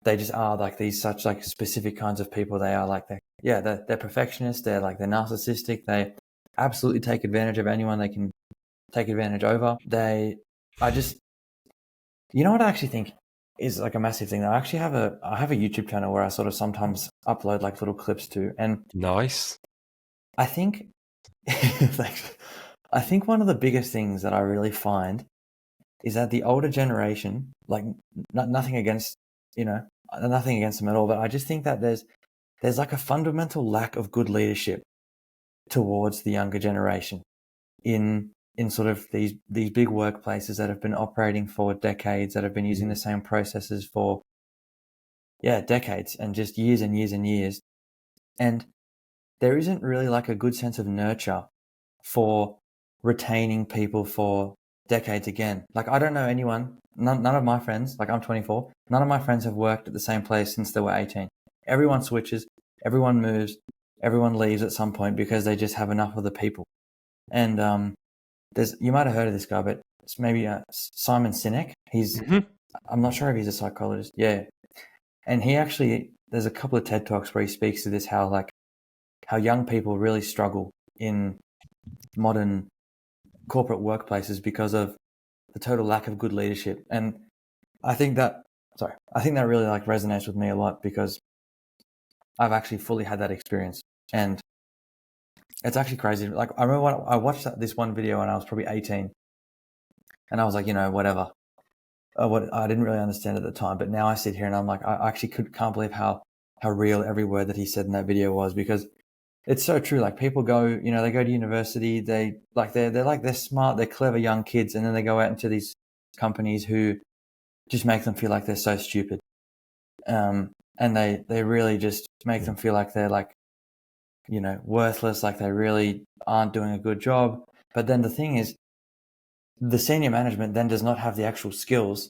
they just are like these such like specific kinds of people. They are like they're perfectionists. They're narcissistic. They absolutely take advantage of anyone they can take advantage over. You know what I actually think is like a massive thing. I have a YouTube channel where I sort of sometimes upload like little clips to, and Nice. I think I think one of the biggest things that I really find is that the older generation, like nothing against, nothing against them at all, but I just think that there's like a fundamental lack of good leadership towards the younger generation in sort of these big workplaces that have been operating for decades, that have been using the same processes for decades and just years and years and years. And there isn't really like a good sense of nurture for retaining people for decades again. Like, I don't know anyone, none of my friends, like I'm 24, none of my friends have worked at the same place since they were 18. Everyone switches, everyone moves, everyone leaves at some point because they just have enough of the people. And you might have heard of this guy, but it's maybe Simon Sinek. I'm not sure if he's a psychologist. Yeah. And there's a couple of TED Talks where he speaks to this, how young people really struggle in modern corporate workplaces because of the total lack of good leadership. And I think that really like resonates with me a lot because I've actually fully had that experience. And it's actually crazy. Like, I remember I watched this one video when I was probably 18 and I was like, whatever. What I didn't really understand at the time, but now I sit here and I'm like, I actually can't believe how real every word that he said in that video was, because it's so true. Like, people go, they go to university, they're smart, they're clever young kids, and then they go out into these companies who just make them feel like they're so stupid. And they really just make them feel like they're like, worthless, like they really aren't doing a good job. But then the thing is, the senior management then does not have the actual skills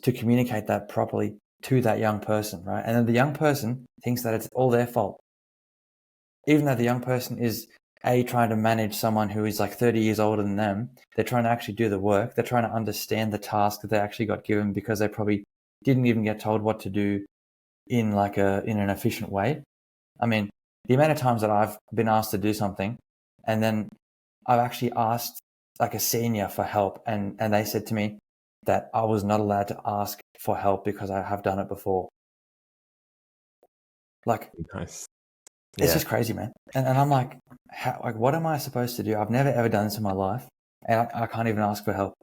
to communicate that properly to that young person, right? And then the young person thinks that it's all their fault. Even though the young person is trying to manage someone who is like 30 years older than them, they're trying to actually do the work. They're trying to understand the task that they actually got given because they probably didn't even get told what to do in an efficient way. I mean, the amount of times that I've been asked to do something and then I've actually asked like a senior for help and they said to me that I was not allowed to ask for help because I have done it before. Like, Nice. It's just crazy, man. And I'm like, what am I supposed to do? I've never ever done this in my life, and I can't even ask for help.